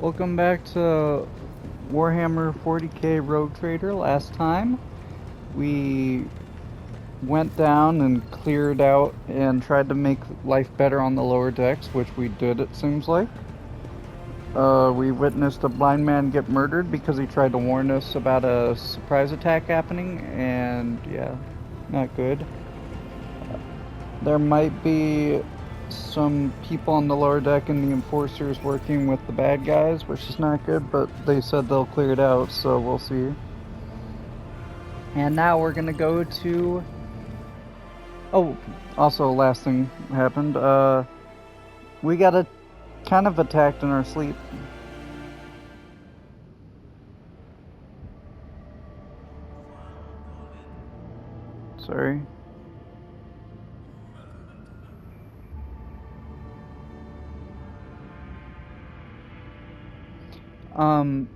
Welcome back to Warhammer 40k Rogue Trader. Last time we went down and cleared out and tried to make life better on the lower decks, which we did, it seems like. We witnessed a blind man get murdered because he tried to warn us about a surprise attack happening, and yeah, not good. There might be some people on the lower deck and the enforcers working with the bad guys, which is not good, but they said they'll clear it out, so we'll see. And now we're gonna go to... Oh, also last thing happened, we got kind of attacked in our sleep. Sorry.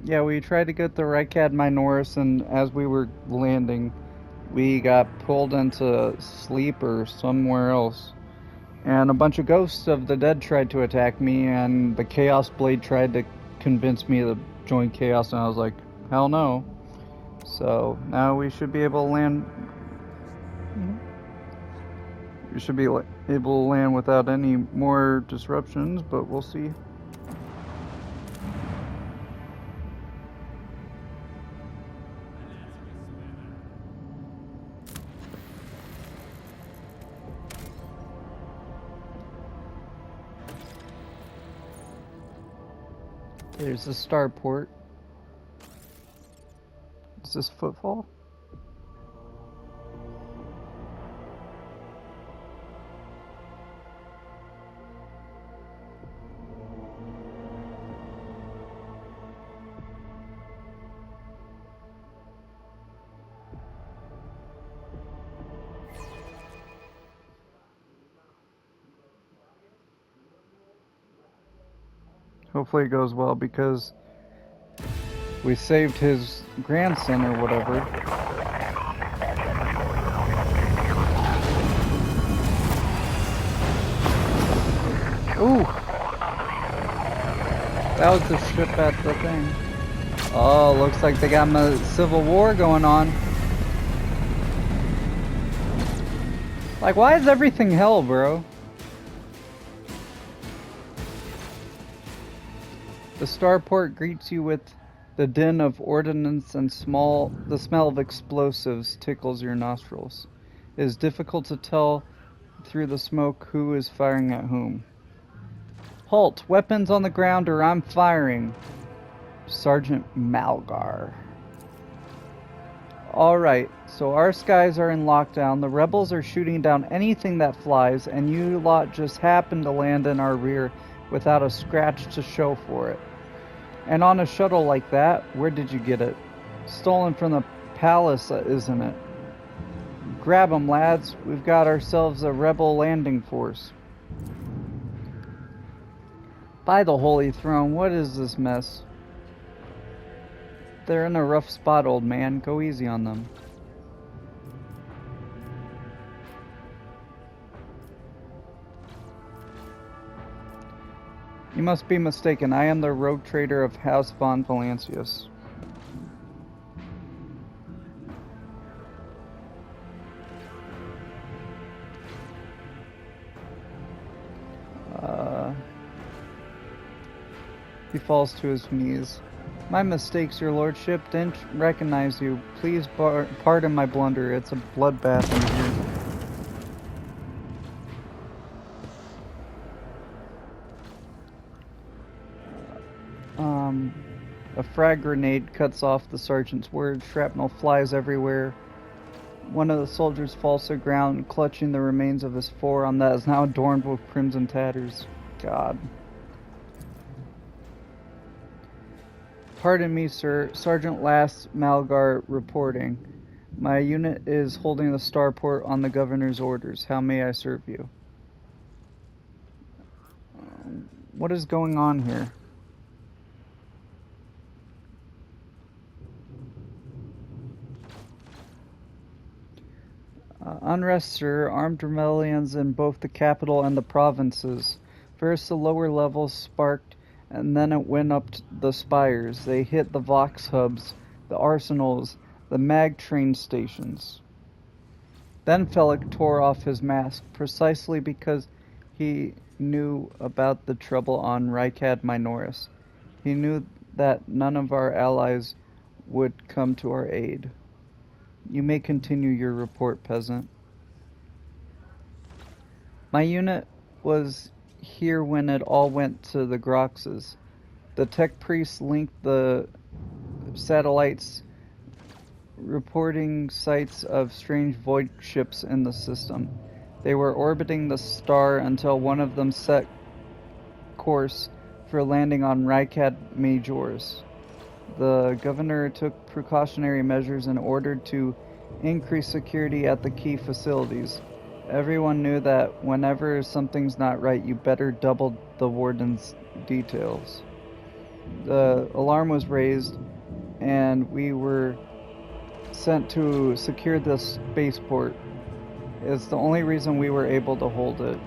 Yeah, we tried to get the Rykad Minorus, and as we were landing, we got pulled into sleep or somewhere else. And a bunch of ghosts of the dead tried to attack me, and the Chaos Blade tried to convince me to join Chaos, and I was like, hell no. So, now we should be able to land... We should be able to land without any more disruptions, but we'll see. There's the starport. Is this footfall? Hopefully it goes well, because we saved his grandson or whatever. Ooh! That was the ship at the thing. Oh, looks like they got a civil war going on. Like, why is everything hell, bro? The starport greets you with the din of ordnance, and the smell of explosives tickles your nostrils. It is difficult to tell through the smoke who is firing at whom. Halt! Weapons on the ground or I'm firing! Sergeant Malgar. Alright, so our skies are in lockdown, the rebels are shooting down anything that flies, and you lot just happened to land in our rear without a scratch to show for it. And on a shuttle like that, where did you get it? Stolen from the palace, isn't it? Grab 'em, lads. We've got ourselves a rebel landing force. By the Holy Throne, what is this mess? They're in a rough spot, old man. Go easy on them. You must be mistaken. I am the rogue trader of House von Valancius. He falls to his knees. My mistakes, your lordship. Didn't recognize you. Please pardon my blunder. It's a bloodbath in here. A frag grenade cuts off the sergeant's words. Shrapnel flies everywhere. One of the soldiers falls to the ground, clutching the remains of his forearm that is now adorned with crimson tatters. God. Pardon me, sir. Sergeant Last Malgar reporting. My unit is holding the starport on the governor's orders. How may I serve you? What is going on here? Unrest, sir. Armed rebellions in both the capital and the provinces. First, the lower levels sparked and then it went up the spires. They hit the Vox hubs, the arsenals, the mag train stations. Then Felix tore off his mask, precisely because he knew about the trouble on Rykad Minorus. He knew that none of our allies would come to our aid. You may continue your report, peasant. My unit was here when it all went to the Groxes. The tech priests linked the satellites, reporting sights of strange void ships in the system. They were orbiting the star until one of them set course for landing on Rykad Majors. The governor took precautionary measures and ordered to increase security at the key facilities. Everyone knew that whenever something's not right, you better double the warden's details. The alarm was raised, and we were sent to secure the spaceport. It's the only reason we were able to hold it.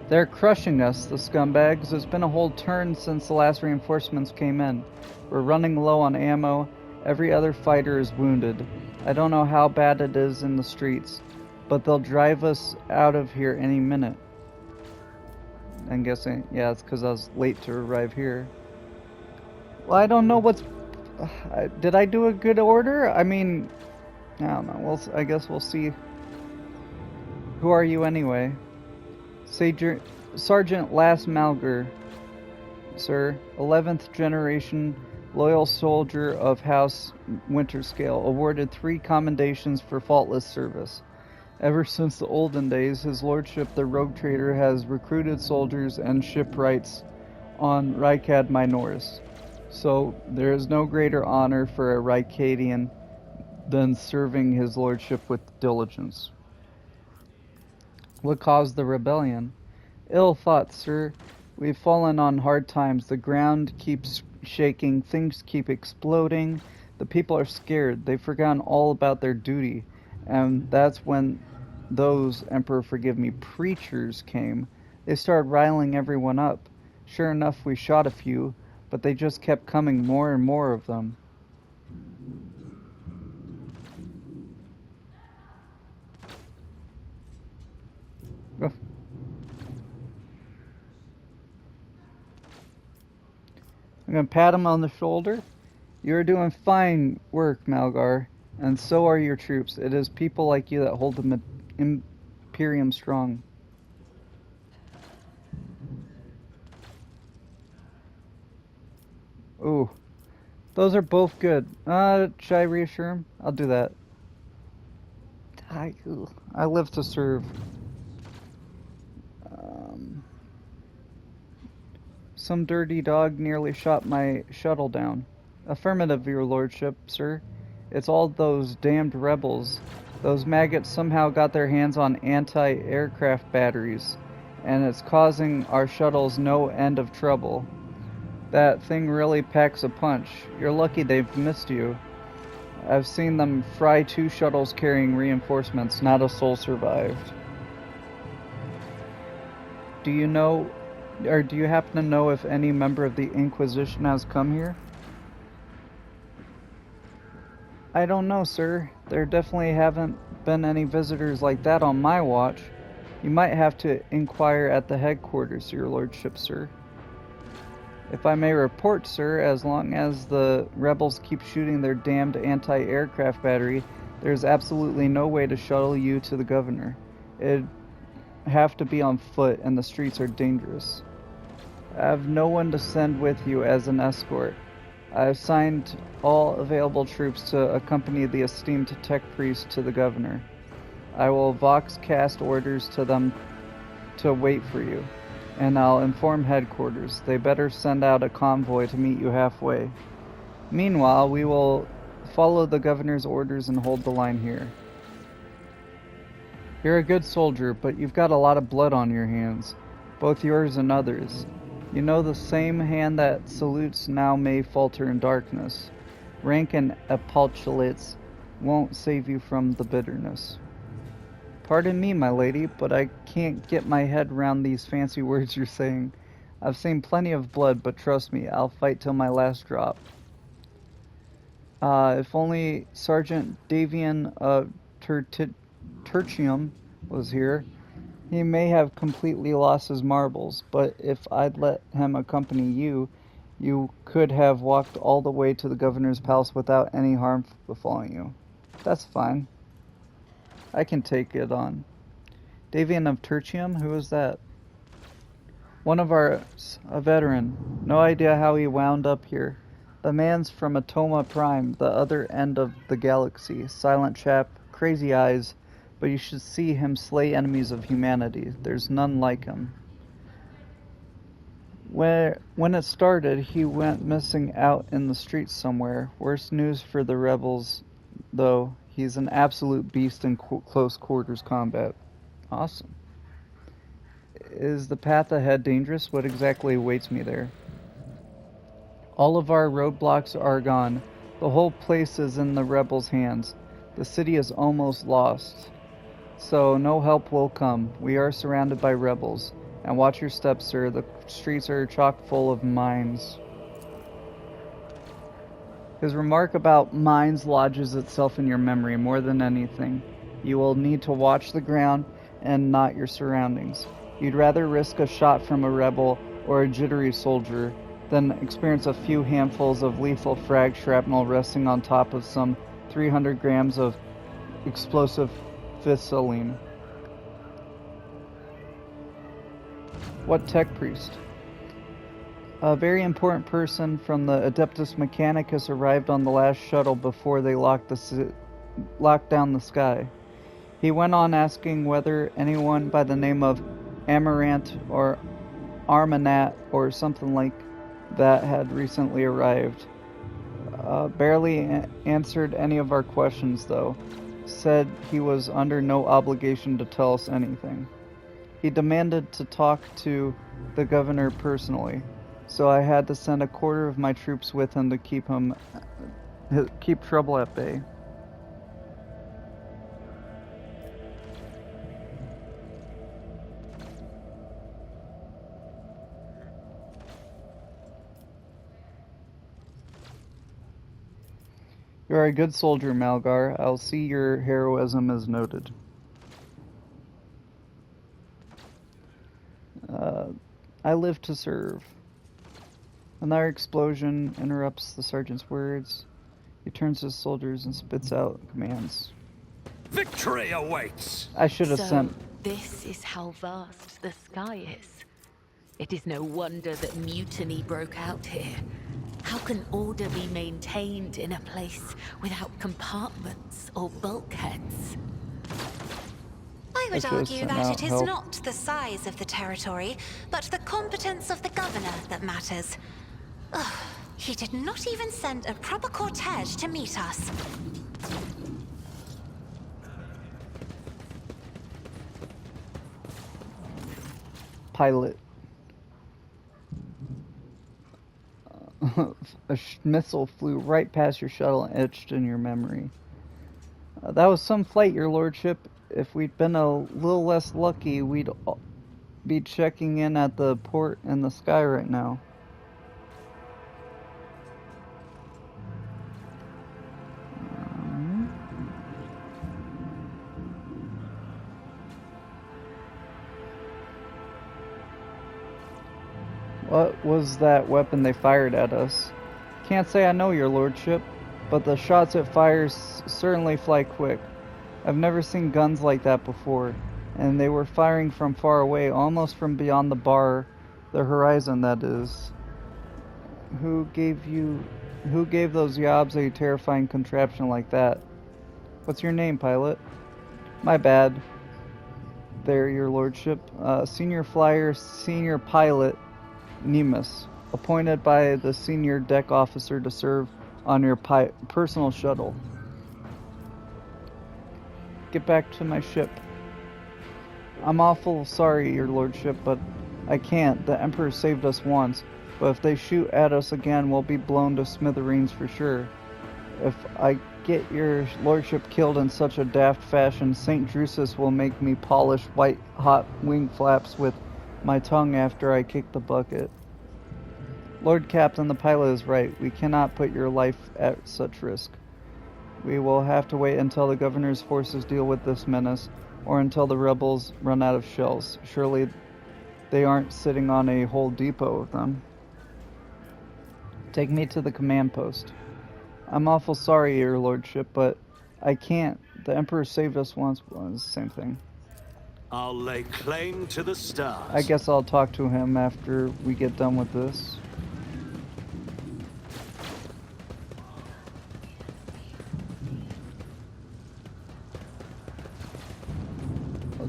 They're crushing us, the scumbags. It's been a whole turn since the last reinforcements came in. We're running low on ammo. Every other fighter is wounded. I don't know how bad it is in the streets, but they'll drive us out of here any minute. I'm guessing, yeah, it's because I was late to arrive here. Well, I don't know what's... Did I do a good order? I mean, I don't know. Well, I guess we'll see. Who are you anyway? Sergeant Lass Malger, sir. 11th generation loyal soldier of House Winterscale, awarded 3 commendations for faultless service. Ever since the olden days, his lordship the rogue trader has recruited soldiers and shipwrights on Rykad Minorus. So there is no greater honor for a Rykadian than serving his lordship with diligence. What caused the rebellion? Ill thought, sir. We've fallen on hard times. The ground keeps shaking. Things keep exploding. The people are scared. They've forgotten all about their duty. And that's when those, Emperor forgive me, preachers came. They started riling everyone up. Sure enough, we shot a few, but they just kept coming, more and more of them. Oh. I'm going to pat him on the shoulder. You're doing fine work, Malgar, and so are your troops. It is people like you that hold the Imperium strong. Ooh, those are both good. Should I reassure him? I'll do that. I live to serve. Some dirty dog nearly shot my shuttle down. Affirmative, your lordship, sir. It's all those damned rebels. Those maggots somehow got their hands on anti-aircraft batteries, and it's causing our shuttles no end of trouble. That thing really packs a punch. You're lucky they've missed you. I've seen them fry 2 shuttles carrying reinforcements. Not a soul survived. Do you know, or do you happen to know if any member of the Inquisition has come here? I don't know, sir. There definitely haven't been any visitors like that on my watch. You might have to inquire at the headquarters, your lordship, sir. If I may report, sir, as long as the rebels keep shooting their damned anti-aircraft battery, there's absolutely no way to shuttle you to the governor. It'd have to be on foot, and the streets are dangerous. I have no one to send with you as an escort. I have signed all available troops to accompany the esteemed tech priest to the governor. I will vox cast orders to them to wait for you, and I'll inform headquarters. They better send out a convoy to meet you halfway. Meanwhile, we will follow the governor's orders and hold the line here. You're a good soldier, but you've got a lot of blood on your hands, both yours and others. You know the same hand that salutes now may falter in darkness. Rank and epaulettes won't save you from the bitterness. Pardon me, my lady, but I can't get my head around these fancy words you're saying. I've seen plenty of blood, but trust me, I'll fight till my last drop. If only Sergeant Davian of Tertium was here, he may have completely lost his marbles, but if I'd let him accompany you, you could have walked all the way to the governor's palace without any harm befalling you. That's fine. I can take it on. Davian of Tertium? Who is that? One of ours, a veteran. No idea how he wound up here. The man's from Atoma Prime, the other end of the galaxy. Silent chap, crazy eyes, but you should see him slay enemies of humanity. There's none like him. When it started, he went missing out in the streets somewhere. Worse news for the rebels, though. He's an absolute beast in close quarters combat. Awesome. Is the path ahead dangerous? What exactly awaits me there? All of our roadblocks are gone. The whole place is in the rebels' hands. The city is almost lost. So no help will come. We are surrounded by rebels. And watch your steps, sir. The streets are chock full of mines. His remark about mines lodges itself in your memory more than anything. You will need to watch the ground and not your surroundings. You'd rather risk a shot from a rebel or a jittery soldier than experience a few handfuls of lethal frag shrapnel resting on top of some 300 grams of explosive fisseline. What tech priest? A very important person from the Adeptus Mechanicus arrived on the last shuttle before they locked down the sky. He went on asking whether anyone by the name of Amaranth or Armanat or something like that had recently arrived. Barely answered any of our questions, though. Said he was under no obligation to tell us anything. He demanded to talk to the governor personally, so I had to send a quarter of my troops with him to keep trouble at bay. You are a good soldier, Malgar. I'll see your heroism is noted. I live to serve. Another explosion interrupts the sergeant's words. He turns to his soldiers and spits out commands. Victory awaits! I should have sent... This is how vast the sky is. It is no wonder that mutiny broke out here. How can order be maintained in a place without compartments or bulkheads? I would argue that it is not the size of the territory, but the competence of the governor that matters. Ugh, he did not even send a proper cortege to meet us. Pilot. A missile flew right past your shuttle and etched in your memory. That was some flight, your lordship. If we'd been a little less lucky, we'd be checking in at the port in the sky right now. What was that weapon they fired at us? Can't say I know, your lordship, but the shots it fires certainly fly quick. I've never seen guns like that before, and they were firing from far away, almost from beyond the horizon, that is. Who gave those yobs a terrifying contraption like that? What's your name, pilot? My bad. There, your lordship. Senior flyer, senior pilot, Nemus, appointed by the senior deck officer to serve on your personal shuttle. Get back to my ship. I'm awful sorry, your lordship, but I can't. The Emperor saved us once, but if they shoot at us again, we'll be blown to smithereens for sure. If I get your lordship killed in such a daft fashion, St. Drusus will make me polish white-hot wing flaps with my tongue after I kick the bucket. Lord Captain, the pilot is right. We cannot put your life at such risk. We will have to wait until the governor's forces deal with this menace, or until the rebels run out of shells. Surely they aren't sitting on a whole depot of them. Take me to the command post. I'm awful sorry, your lordship, but I can't. The Emperor saved us once. Well, it's the same thing. I'll lay claim to the stars. I guess I'll talk to him after we get done with this.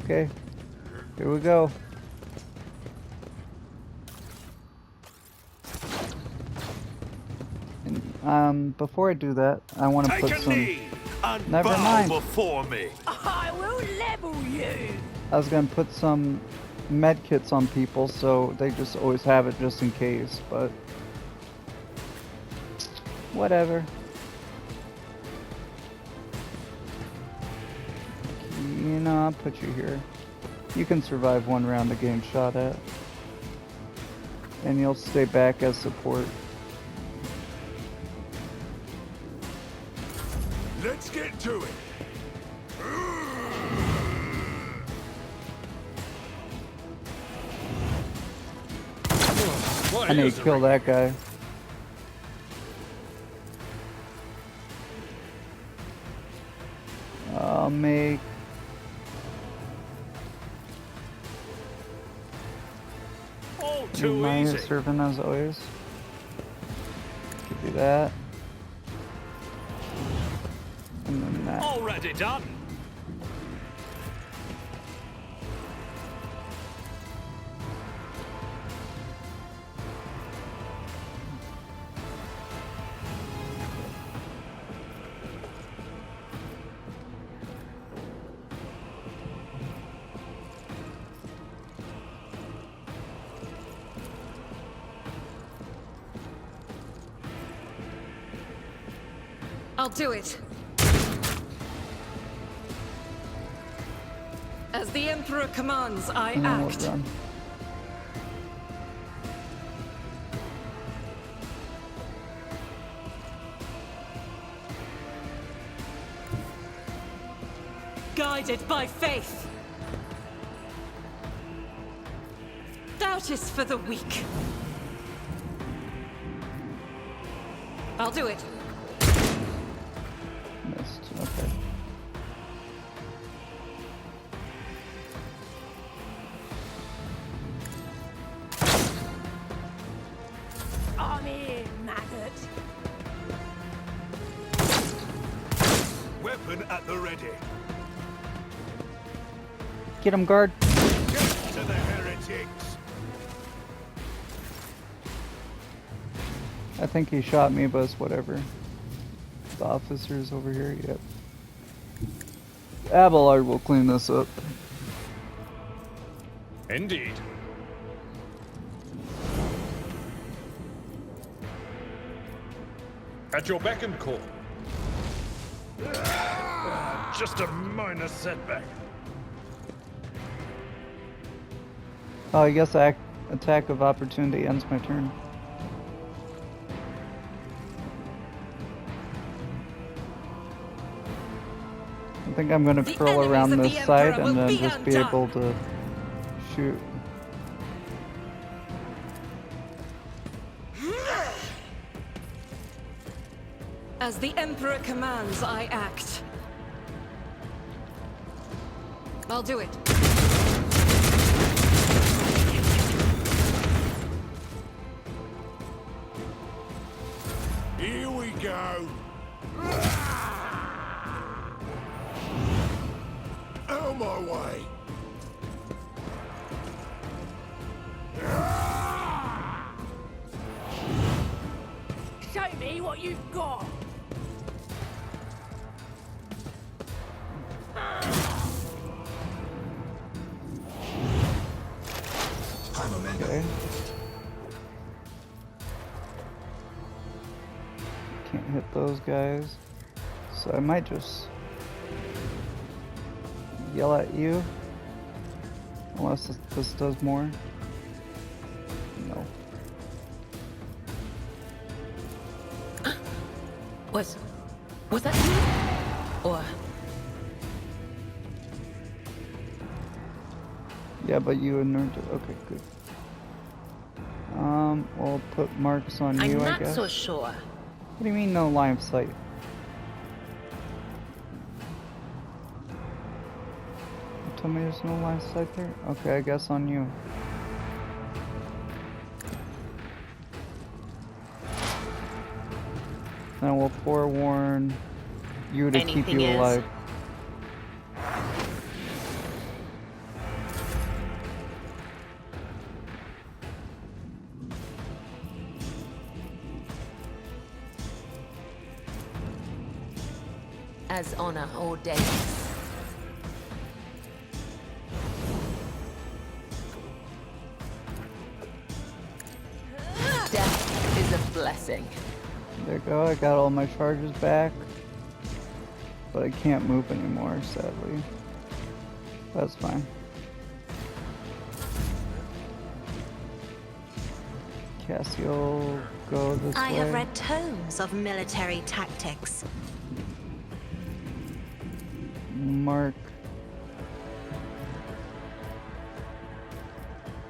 Okay, here we go. And before I do that, I want to Take put a some. knee and Never bow mind. before me. I will level you. I was gonna put some med kits on people, so they just always have it just in case. But whatever. You know, I'll put you here. You can survive one round of getting shot at. And you'll stay back as support. Let's get to it. I need to kill that guy. I'll make... All too Minor easy. servant as always. Give you that. And then that. Already done. I'll do it. As the Emperor commands, I And then we'll act. run. Guided by faith. Doubt is for the weak. I'll do it. Missed. Okay. I'm here, maggot. Weapon at the ready. Get him, guard. Get to the heretics. I think he shot me, but it's whatever. The officer's over here. Yep. Abelard will clean this up. Indeed. At your beck and call. Just a minor setback. Oh, I guess attack of opportunity ends my turn. I think I'm gonna The curl enemies around of the this side Emperor and will then be just be undone. able to shoot. As the Emperor commands, I act. I'll do it. Here we go. Out of my way. Show me what you've got. Okay. Can't hit those guys. So I might just yell at you. Unless this does more. No. Was that you? Or Yeah, but you inerted. Okay, good. We'll put marks on you, I guess. I'm not so sure. What do you mean no line of sight? You told me there's no line of sight there? Okay, I guess on you. Then we'll forewarn you to keep you alive. As honor ordains. Death is a blessing. There you go, I got all my charges back. But I can't move anymore, sadly. That's fine. Cassio, go this way. I have read tomes of military tactics. Mark.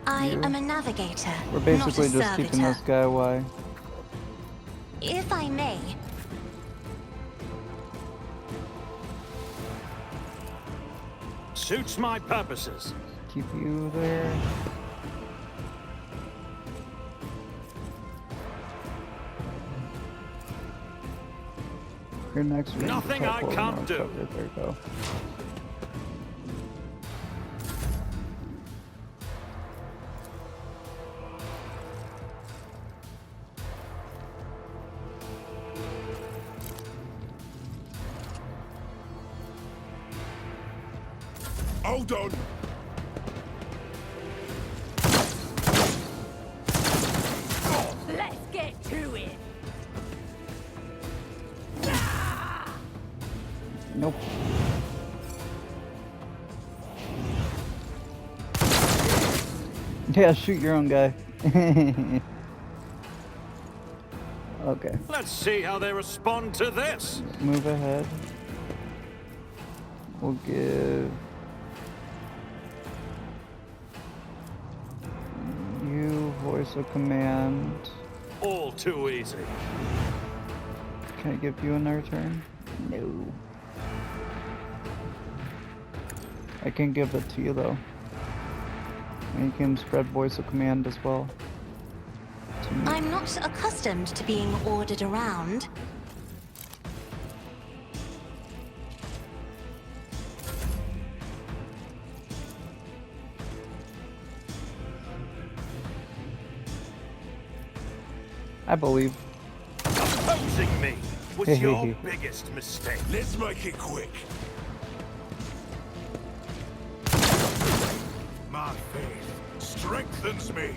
I am a navigator, We're basically not a just keeping servitor. this guy away. If I may, Suits my purposes. Keep you there. Your next range Nothing attack I will can't not do. cover. There you go. Hold on. Let's get to it. Nope. Yeah, shoot your own guy. Okay, Let's see how they respond to this. move ahead. We'll give you voice of command. All too easy. Can I give you another turn? No. I can give it to you though. And you can spread voice of command as well. To me. I'm not accustomed to being ordered around. I believe. Opposing me was your biggest mistake. Let's make it quick. My faith strengthens me.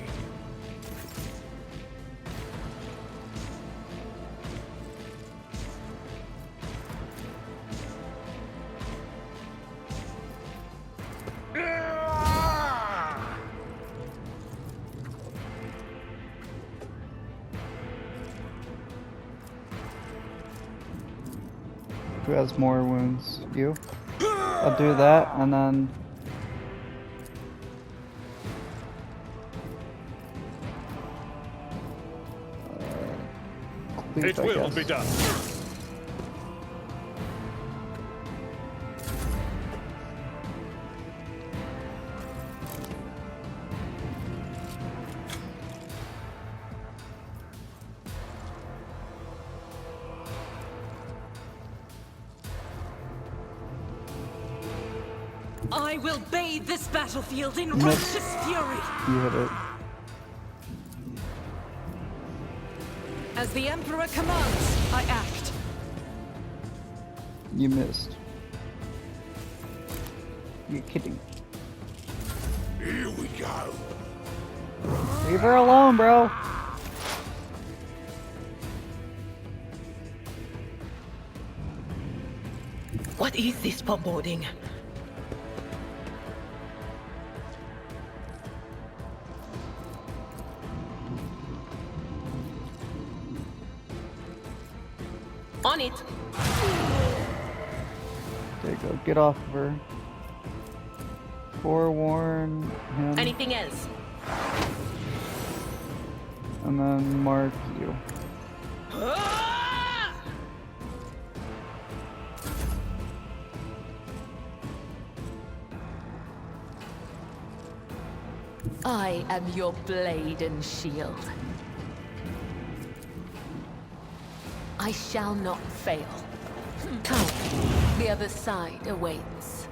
Who has more wounds? You? I'll do that and then cleave, It I will guess. be done. I will bathe this battlefield in Nope. righteous fury. You hit it. As the Emperor commands, I act. You missed. You're kidding. Here we go. Leave her alone, bro. What is this foreboding? On it. There you go. Get off of her. Forewarn him. Anything else? And then mark you. I am your blade and shield. I shall not fail. Come, the other side awaits.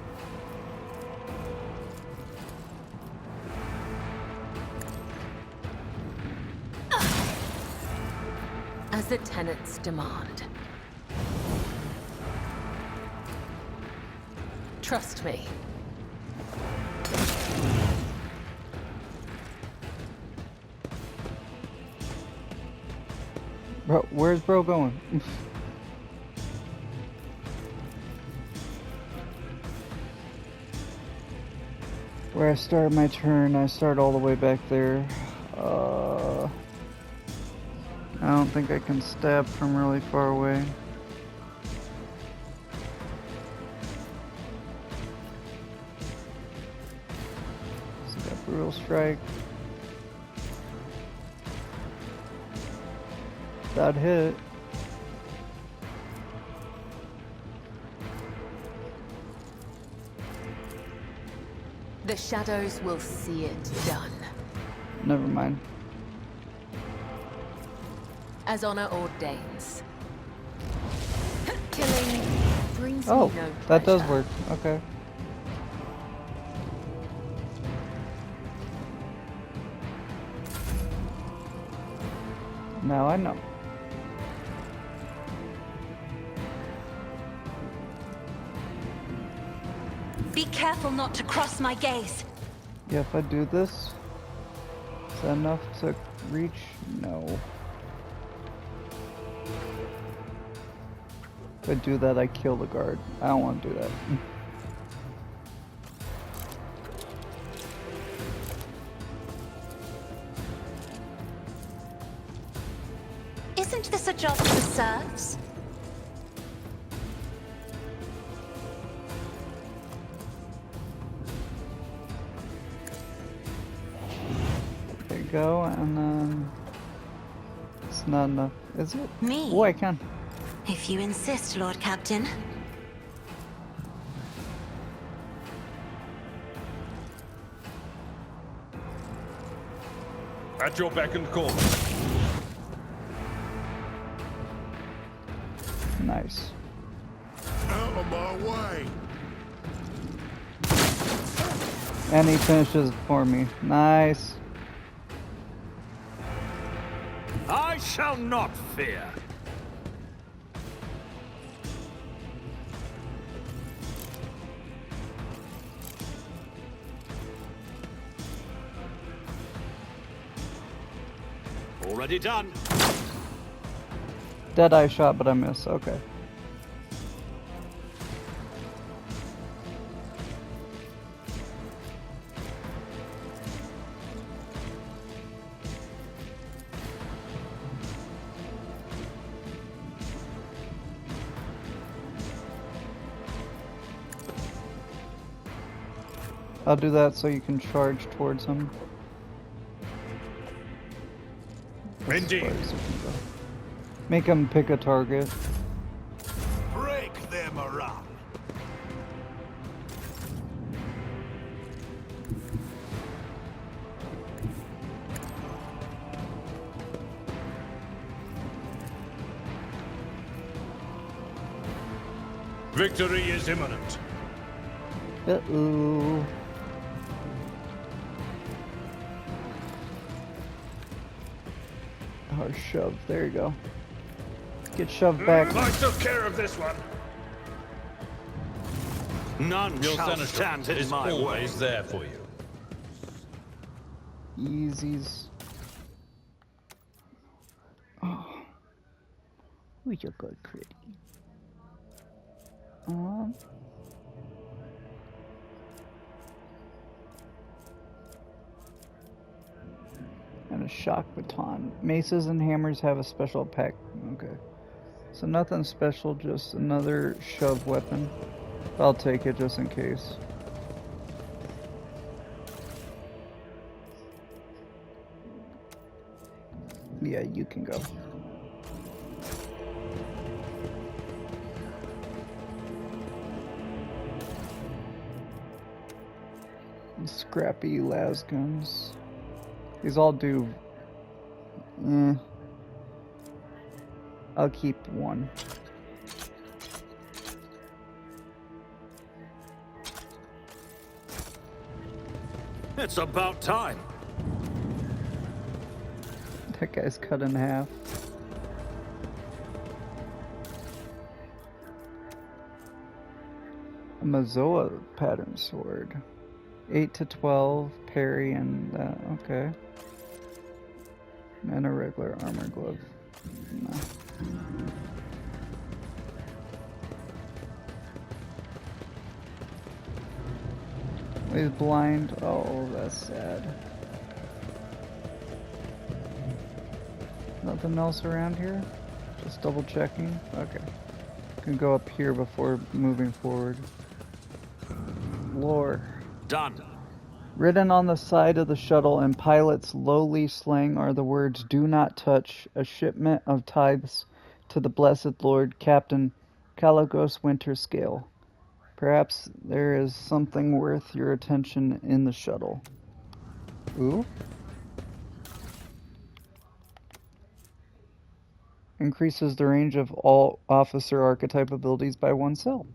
As the tenants demand. Trust me. Bro, where's bro going? Where I start my turn, I start all the way back there. I don't think I can stab from really far away. So got brutal strike. That hit. The shadows will see it done. Never mind. As honor ordains. Killing brings me Oh, no that does pleasure. work. Okay. Now I know. Be careful not to cross my gaze. Yeah, if I do this, is that enough to reach? No. If I do that, I kill the guard. I don't want to do that. Isn't this a job for the serfs? There you go, and then it's not enough, is it? Me? Oh, I can. If you insist, Lord Captain. At your beck and call. Nice. Out of my way. And he finishes for me. Nice. I shall not fear. Already done. Deadeye shot, but I miss. Okay. I'll do that so you can charge towards him. As Indeed. far as you can go. Make him pick a target. Break them around. Victory is imminent. Uh-oh. Or shove. There you go. Get shoved back. I took care of this one. None Your shall senator stand in is my way. always there for you. Easies. Oh. Who's your good pretty? And a shock baton. Maces and hammers have a special pack. Okay. So nothing special, just another shove weapon. I'll take it just in case. Yeah, you can go. Scrappy las guns. These all do. I'll keep one. It's about time. That guy's cut in half. A Mazoa pattern sword. 8 to 12, parry, and okay. And a regular armor glove. No. He's blind. Oh, that's sad. Nothing else around here? Just double checking. Okay. Can go up here before moving forward. Lore. Done. Written on the side of the shuttle in pilot's lowly slang are the words, "Do not touch, a shipment of tithes to the blessed Lord, Captain Caligos Winterscale. Perhaps there is something worth your attention in the shuttle." Ooh. Increases the range of all officer archetype abilities by 1 cell.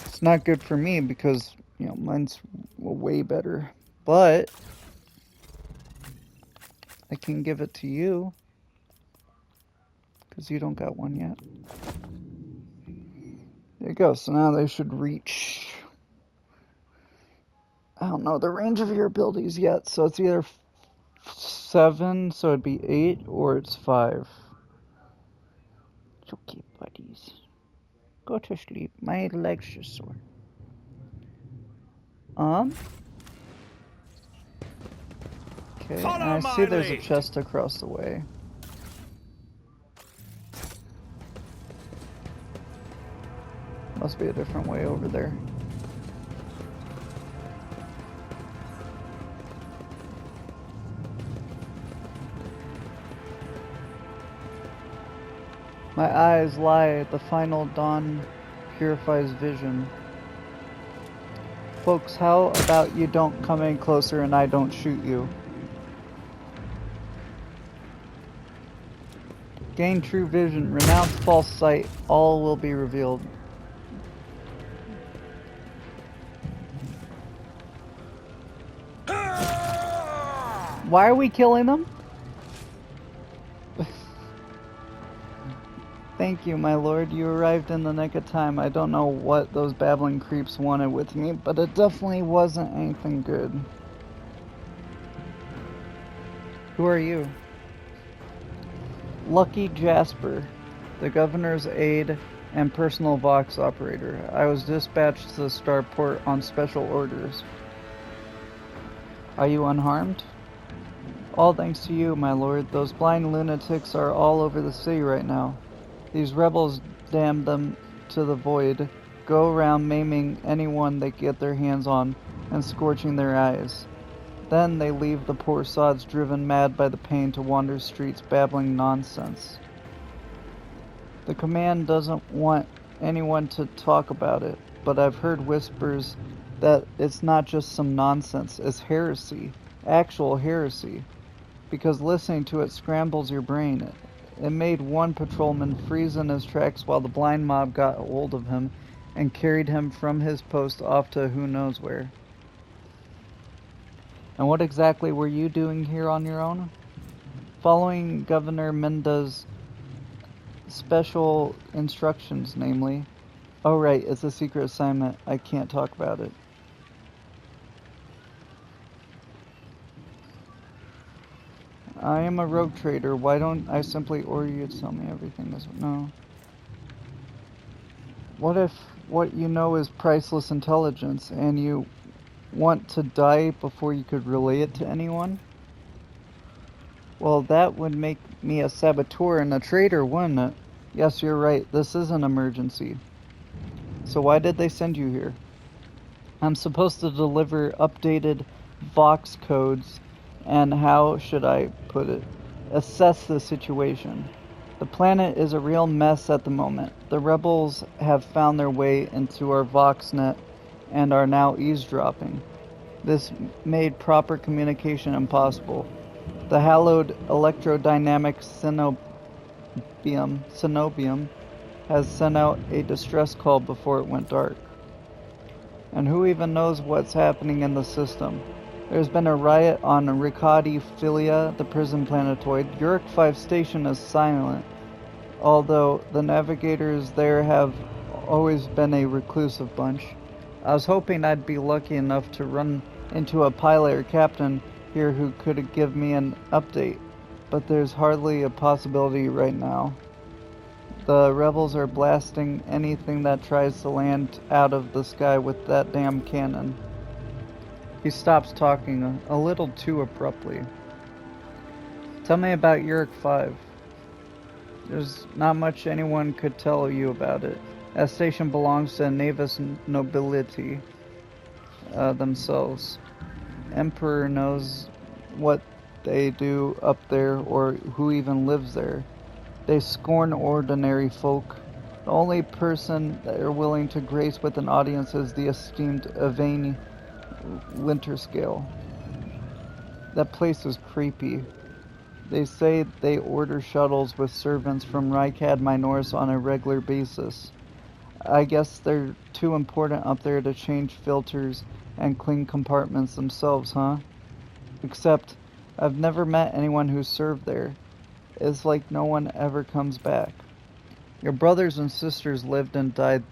It's not good for me because, you know, mine's way better. But I can give it to you because you don't got one yet. There you go. So now they should reach. I don't know the range of your abilities yet. So it's either 7, so it'd be 8, or it's 5. It's okay, buddies. Go to sleep. My legs are sore. Okay, and I see there's a chest across the way. Must be a different way over there. My eyes lie, the final dawn purifies vision. Folks, how about you don't come in closer and I don't shoot you? Gain true vision, renounce false sight, all will be revealed. Why are we killing them? Thank you, my lord. You arrived in the nick of time. I don't know what those babbling creeps wanted with me, but it definitely wasn't anything good. Who are you? Lucky Jasper, the governor's aide and personal Vox operator. I was dispatched to the starport on special orders. Are you unharmed? All thanks to you, my lord. Those blind lunatics are all over the city right now. These rebels, damn them to the void, go around maiming anyone they get their hands on and scorching their eyes. Then they leave the poor sods driven mad by the pain to wander streets babbling nonsense. The command doesn't want anyone to talk about it, but I've heard whispers that it's not just some nonsense, it's heresy, actual heresy, because listening to it scrambles your brain. It made one patrolman freeze in his tracks while the blind mob got hold of him and carried him from his post off to who knows where. And what exactly were you doing here on your own? Following Governor Menda's special instructions, namely. Oh right, it's a secret assignment. I can't talk about it. I am a rogue trader. Why don't I simply order you to tell me everything? No. What if what you know is priceless intelligence and you want to die before you could relay it to anyone? Well, that would make me a saboteur and a traitor, wouldn't it? Yes, you're right. This is an emergency. So why did they send you here? I'm supposed to deliver updated Vox codes and how should I put it? Assess the situation. The planet is a real mess at the moment. The rebels have found their way into our VoxNet and are now eavesdropping. This made proper communication impossible. The hallowed electrodynamic Cenobium has sent out a distress call before it went dark. And who even knows what's happening in the system? There's been a riot on Rykad Philia, the prison planetoid. Yurik 5 station is silent, although the navigators there have always been a reclusive bunch. I was hoping I'd be lucky enough to run into a pilot or captain here who could give me an update, but there's hardly a possibility right now. The rebels are blasting anything that tries to land out of the sky with that damn cannon. He stops talking a little too abruptly. Tell me about Yurik 5. There's not much anyone could tell you about it. That station belongs to Navis nobility themselves. Emperor knows what they do up there or who even lives there. They scorn ordinary folk. The only person that are willing to grace with an audience is the esteemed Evane Winterscale. That place is creepy. They say they order shuttles with servants from Rykad Minorus on a regular basis. I guess they're too important up there to change filters and clean compartments themselves, huh? Except, I've never met anyone who served there. It's like no one ever comes back. Your brothers and sisters lived and died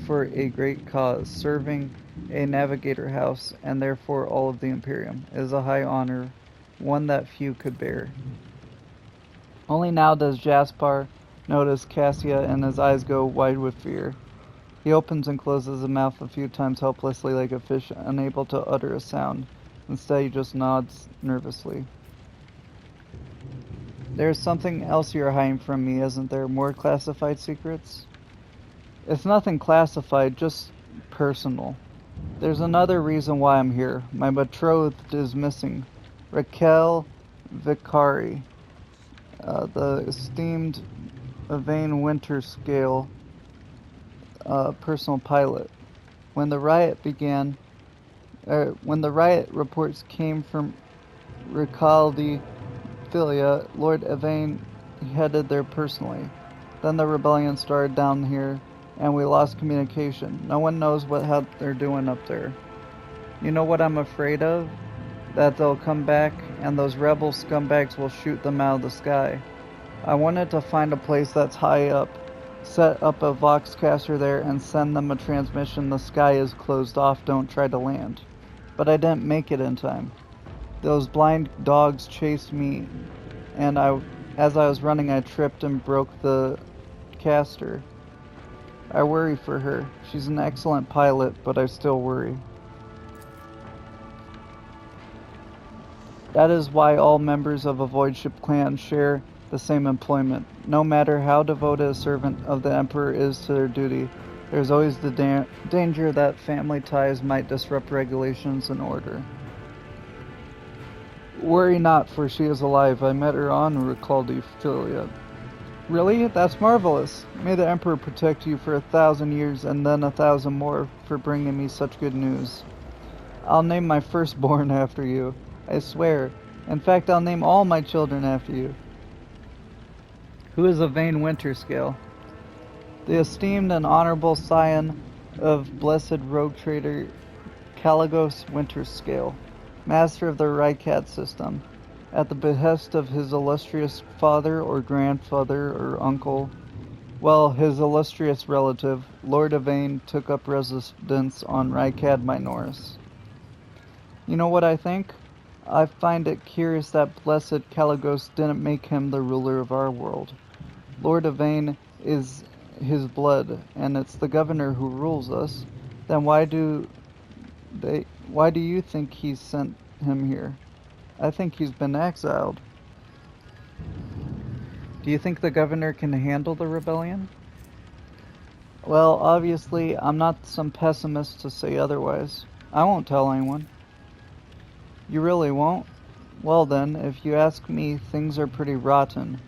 for a great cause. Serving a navigator house, and therefore all of the Imperium, is a high honor, one that few could bear. Only now does Jaspar notice Cassia, and his eyes go wide with fear. He opens and closes his mouth a few times helplessly like a fish, unable to utter a sound. Instead, he just nods nervously. There's something else you're hiding from me, isn't there? More classified secrets? It's nothing classified, just personal. There's another reason why I'm here. My betrothed is missing. Raquel Vicari, the esteemed Evane Winterscale personal pilot. When the riot reports came from Rykad Philia, Lord Evane headed there personally. Then the rebellion started down here, and we lost communication. No one knows how they're doing up there. You know what I'm afraid of? That they'll come back, and those rebel scumbags will shoot them out of the sky. I wanted to find a place that's high up, set up a Voxcaster there, and send them a transmission: the sky is closed off, don't try to land. But I didn't make it in time. Those blind dogs chased me, and as I was running, I tripped and broke the caster. I worry for her. She's an excellent pilot, but I still worry. That is why all members of a Void Ship clan share the same employment. No matter how devoted a servant of the Emperor is to their duty, there's always the danger that family ties might disrupt regulations and order. Worry not, for she is alive. I met her on Rykad Philia. Really? That's marvelous. May the Emperor protect you for 1,000 years and then 1,000 more for bringing me such good news. I'll name my firstborn after you. I swear. In fact, I'll name all my children after you. Who is Evane Winterscale? The esteemed and honorable scion of blessed rogue trader Caligos Winterscale, master of the Rykad system, at the behest of his illustrious father or grandfather or uncle. Well, his illustrious relative, Lord Evane, took up residence on Rykad Minorus. You know what I think? I find it curious that blessed Caligos didn't make him the ruler of our world. Lord Evane is his blood, and it's the governor who rules us. Then why do you think he sent him here? I think he's been exiled. Do you think the governor can handle the rebellion? Well, obviously, I'm not some pessimist to say otherwise. I won't tell anyone. You really won't? Well then, if you ask me, things are pretty rotten.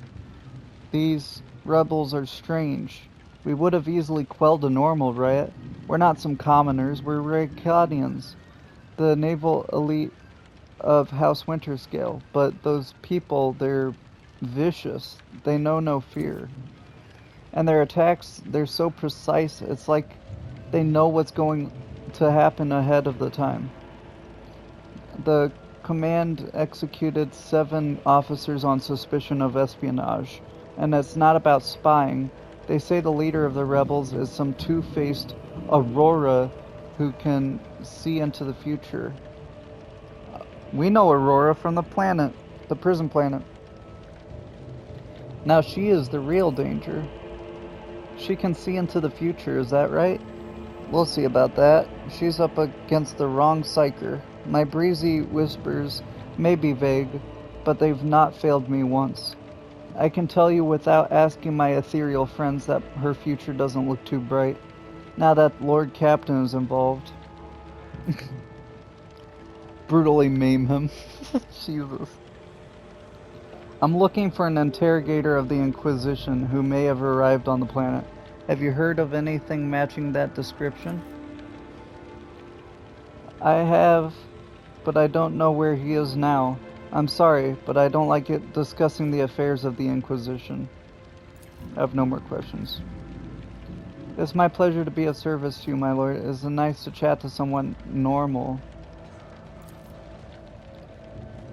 These rebels are strange. We would have easily quelled a normal riot. We're not some commoners, we're Rykadians, the naval elite of House Winterscale. But those people, they're vicious. They know no fear. And their attacks, they're so precise, it's like they know what's going to happen ahead of the time. The command executed 7 officers on suspicion of espionage, and it's not about spying. They say the leader of the rebels is some two-faced Aurora who can see into the future. We know Aurora from the planet, the prison planet. Now she is the real danger. She can see into the future, is that right? We'll see about that. She's up against the wrong psyker. My breezy whispers may be vague, but they've not failed me once. I can tell you without asking my ethereal friends that her future doesn't look too bright, now that Lord Captain is involved. Brutally maim him. Jesus. I'm looking for an interrogator of the Inquisition who may have arrived on the planet. Have you heard of anything matching that description? I have, but I don't know where he is now. I'm sorry, but I don't like it discussing the affairs of the Inquisition. I have no more questions. It's my pleasure to be of service to you, my lord. It's nice to chat to someone normal.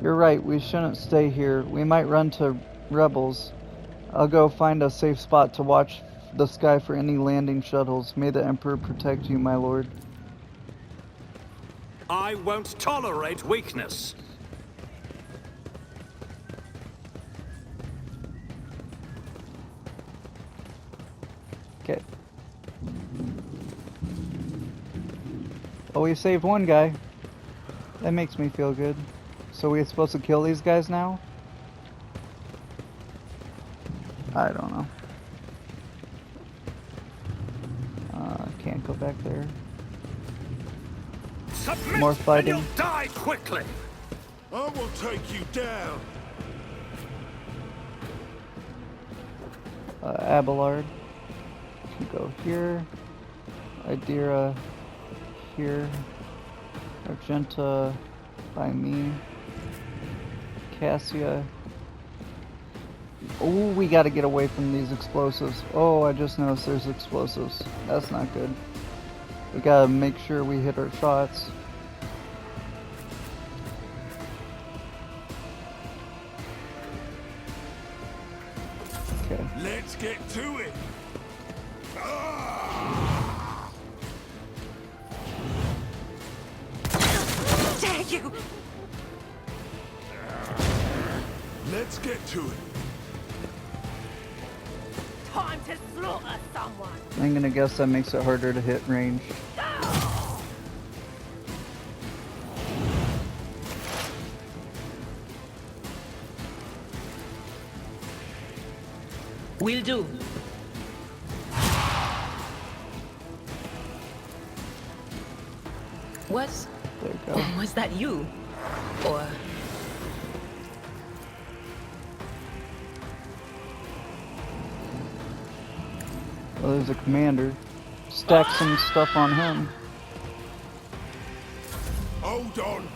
You're right, we shouldn't stay here. We might run to rebels. I'll go find a safe spot to watch the sky for any landing shuttles. May the Emperor protect you, my lord. I won't tolerate weakness. Okay. Well, we saved one guy. That makes me feel good. So we're supposed to kill these guys now? I don't know. Can't go back there. Submit More fighting. and you'll die quickly. I will take you down. Abelard. Can go here. Idira here. Argenta by me. Cassia. Oh, we gotta get away from these explosives. Oh, I just noticed there's explosives. That's not good. We gotta make sure we hit our shots. Okay. Let's get to it. Dare you! Let's get to it. Time to slaughter someone! I'm gonna guess that makes it harder to hit range. Will do. There you go. Was that you? Or... Well, there's a commander. Stack some stuff on him. Hold on.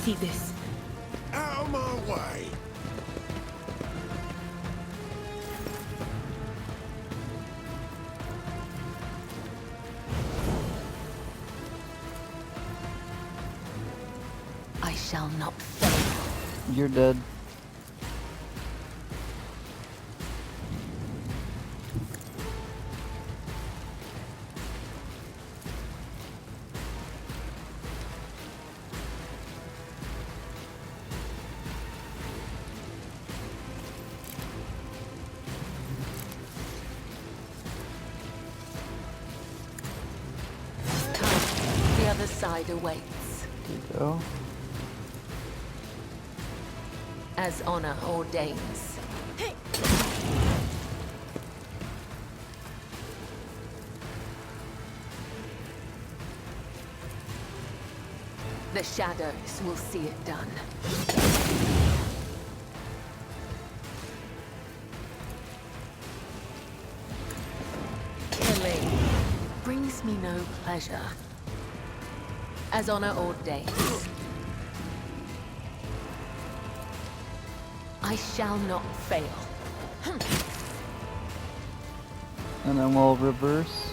see this. Out of my way. I shall not fail. You're dead. The other side awaits. There you go. As honor ordains. The shadows will see it done. Killing brings me no pleasure. As honor ordains. I shall not fail. And then we'll reverse.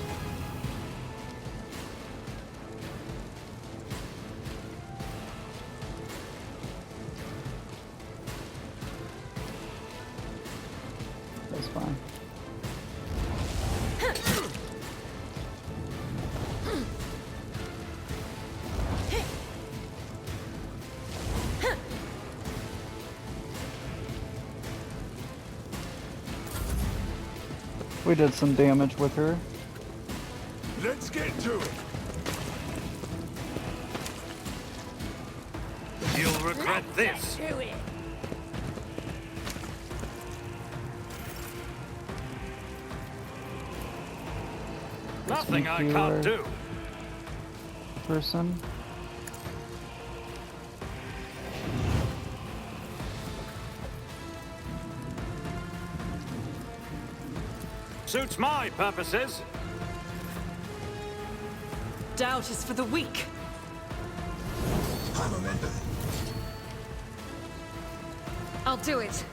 That's fine. We did some damage with her. Let's get to it. You'll regret this. Do it. Nothing I Healer can't do. Person. Suits my purposes. Doubt is for the weak. I'm a member. I'll do it.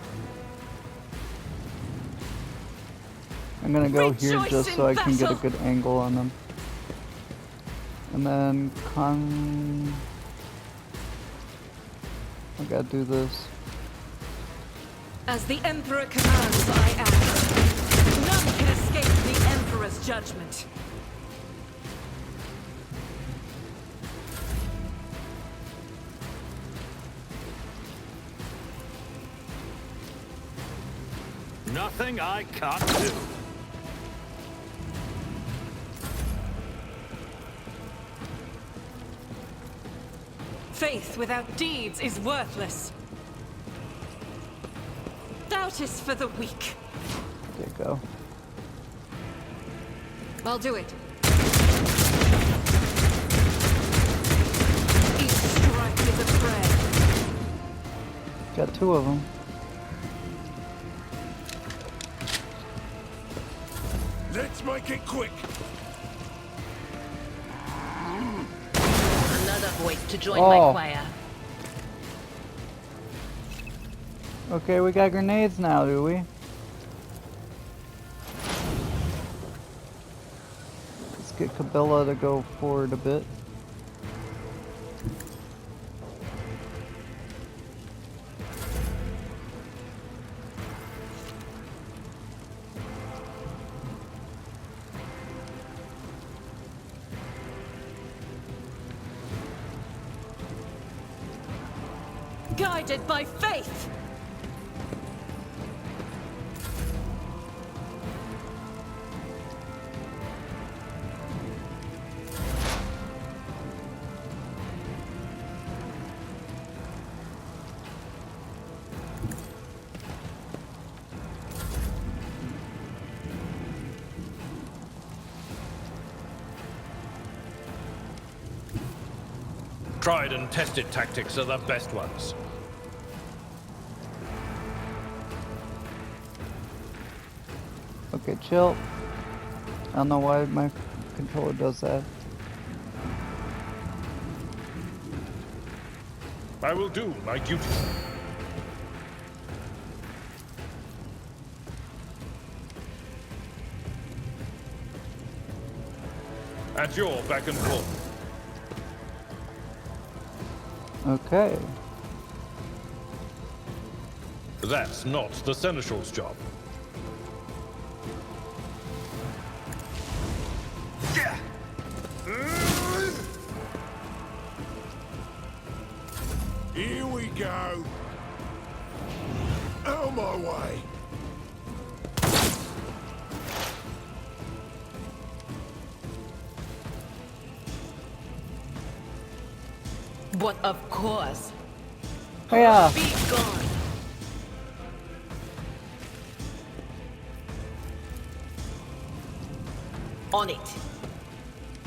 I'm gonna go here Rejoice just in so I can get a battle. good angle on them. And then I gotta do this. As the Emperor commands, I act. None can escape the Emperor's judgment. Nothing I can't do. Faith without deeds is worthless. Doubt is for the weak. There you go. I'll do it. Each strike is a prayer. Got two of them. Let's make it quick. Another voice to join Oh. my choir. Okay, we got grenades now, do we? Let's get Kabila to go forward a bit. Guided by faith. Tried and tested tactics are the best ones. Okay, chill. I don't know why my controller does that. I will do my duty. At your beck and call. Okay. That's not the Seneschal's job. Here we go. Out my way. But of course. Oh, yeah. Be gone. On it.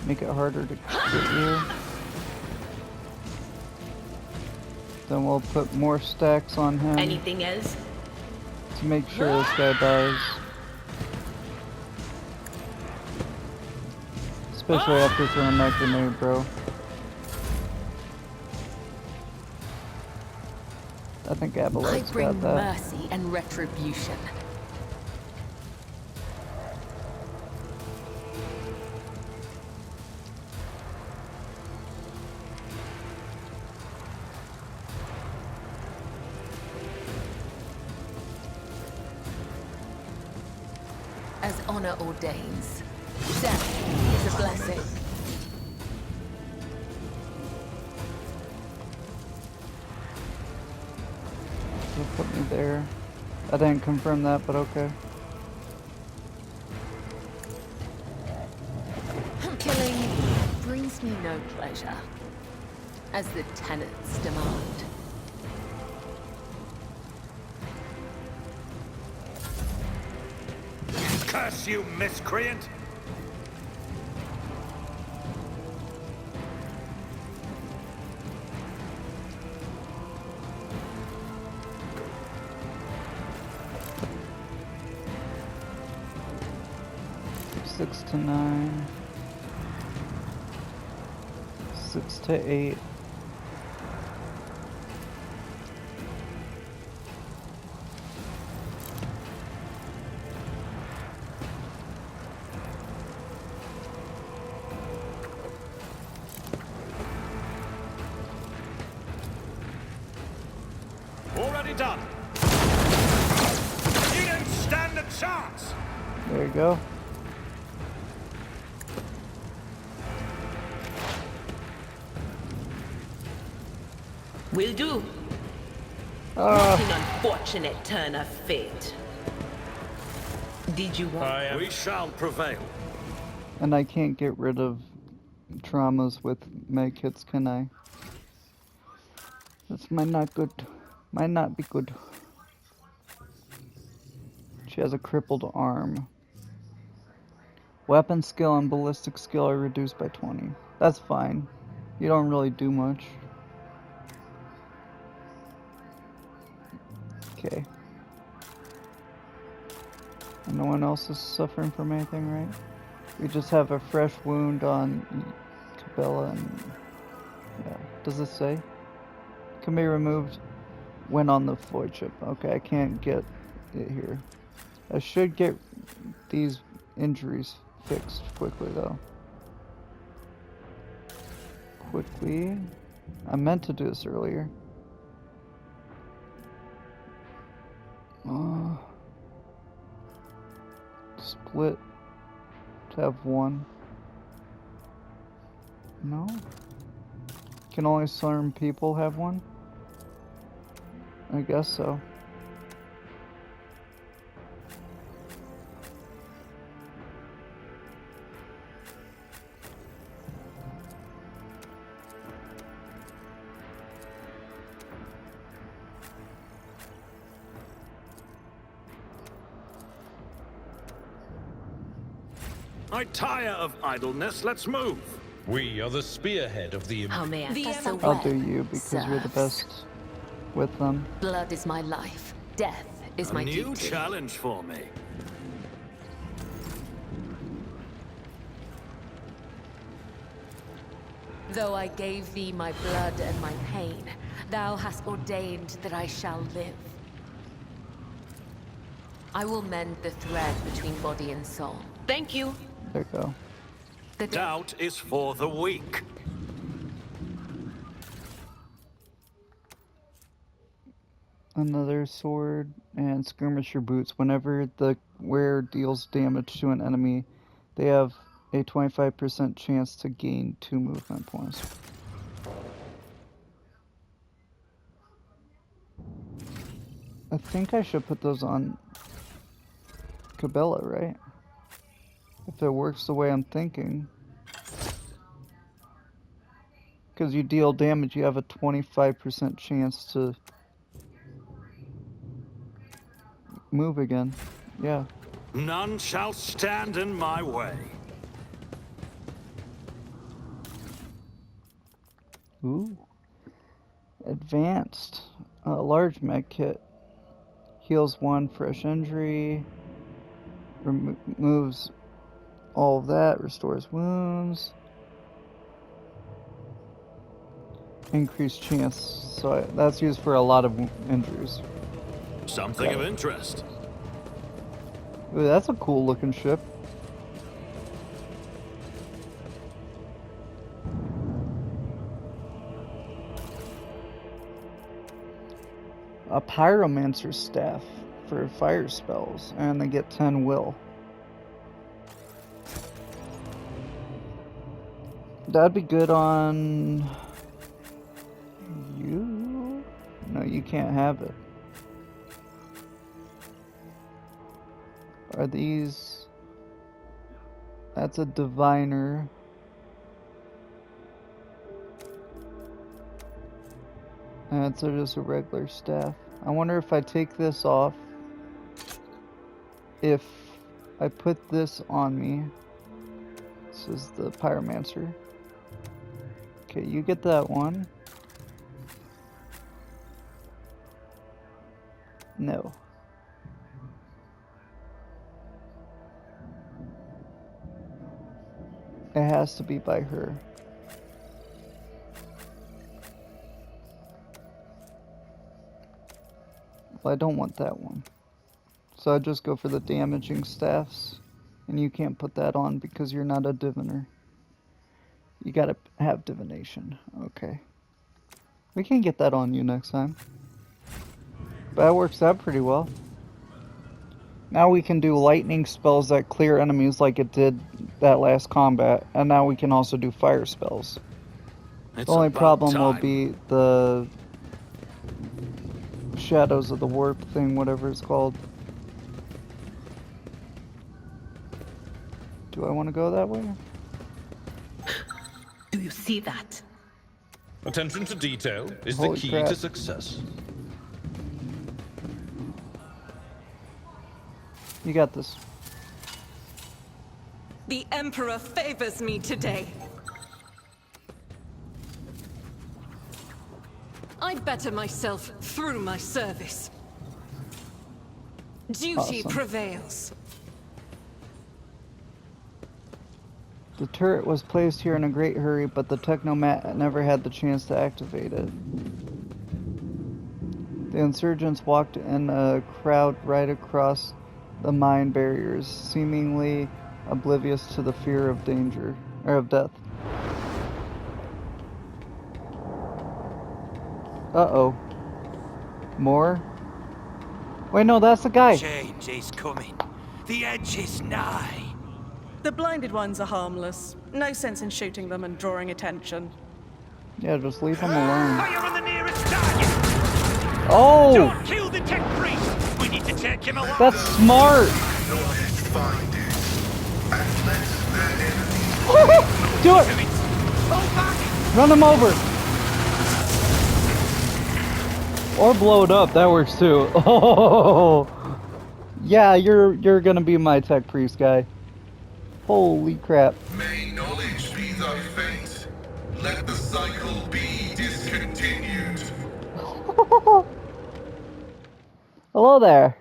Make it harder to get you. Then we'll put more stacks on him Anything else? to make sure this guy dies. Especially after throwing that grenade, bro. I think I Abelard's bring got that. mercy and retribution. As honor ordains, death is a blessing. They put me there. I didn't confirm that, but okay. Killing brings me no pleasure, as the tenets demand. Curse you, miscreant! Six to 9. 6 to 8. Already done. You didn't stand a chance. There you go. Will do. Ah. An unfortunate turn of fate. Did you want? We shall prevail. And I can't get rid of traumas with med kits, can I? This might not good. Might not be good. She has a crippled arm. Weapon skill and ballistic skill are reduced by 20. That's fine. You don't really do much. Okay. And no one else is suffering from anything, right? We just have a fresh wound on Cabela and... yeah. Does it say? Can be removed when on the void ship. Okay, I can't get it here. I should get these injuries fixed quickly, though. Quickly. I meant to do this earlier. Split to have one. No? Can only certain people have one? I guess so. I tire of idleness. Let's move. We are the spearhead of the... How may I pass I'll away? do you because you're the best with them. Blood is my life. Death is my A new duty. challenge for me. Though I gave thee my blood and my pain, thou hast ordained that I shall live. I will mend the thread between body and soul. Thank you. There you go. The Doubt is for the weak. Another sword and skirmisher boots. Whenever the wearer deals damage to an enemy, they have a 25% chance to gain 2 movement points. I think I should put those on Cabela, right? If it works the way I'm thinking. Because you deal damage, you have a 25% chance to move again. Yeah. None shall stand in my way. Ooh. Advanced. Large med kit. Heals 1 fresh injury. Removes all of that. Restores wounds. Increased chance. So that's used for a lot of injuries. Something of interest. Ooh, that's a cool looking ship. A pyromancer's staff for fire spells, and they get 10 will. That'd be good on you. No, you can't have it. Are these... That's a diviner. And it's just a regular staff. I wonder if I take this off, if I put this on me. This is the pyromancer. Okay, you get that one. No. It has to be by her. Well, I don't want that one. So I just go for the damaging staffs. And you can't put that on because you're not a diviner. You gotta have divination. Okay. We can get that on you next time. But that works out pretty well. Now we can do lightning spells that clear enemies like it did that last combat. And now we can also do fire spells. The only problem will be the Shadows of the Warp thing, whatever it's called. Do I want to go that way? Do you see that? Attention to detail is Holy the key crap. to success. You got this. The Emperor favors me today. I better myself through my service. Duty Awesome. prevails. The turret was placed here in a great hurry, but the Technomat never had the chance to activate it. The insurgents walked in a crowd right across the mine barriers, seemingly oblivious to the fear of danger, or of death. Uh-oh. More? Wait, no, that's the guy. Change is coming. The edge is nigh. The blinded ones are harmless. No sense in shooting them and drawing attention. Yeah, just leave him alone. Fire on the nearest target. Oh! Don't kill the tech priest. We need to take him alive. That's smart! Do it! Run him over! Or blow it up, that works too. Oh! Yeah, you're gonna be my tech priest guy. Holy crap. May knowledge be thy fate. Let the cycle be discontinued. Hello there.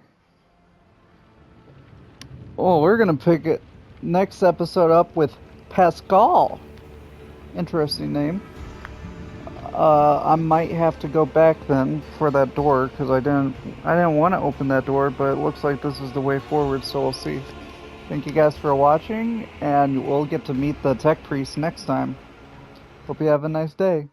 Oh, we're gonna pick it next episode up with Pascal. Interesting name. I might have to go back then for that door because I didn't want to open that door, but it looks like this is the way forward, so we'll see. Thank you guys for watching, and we'll get to meet the tech priest next time. Hope you have a nice day.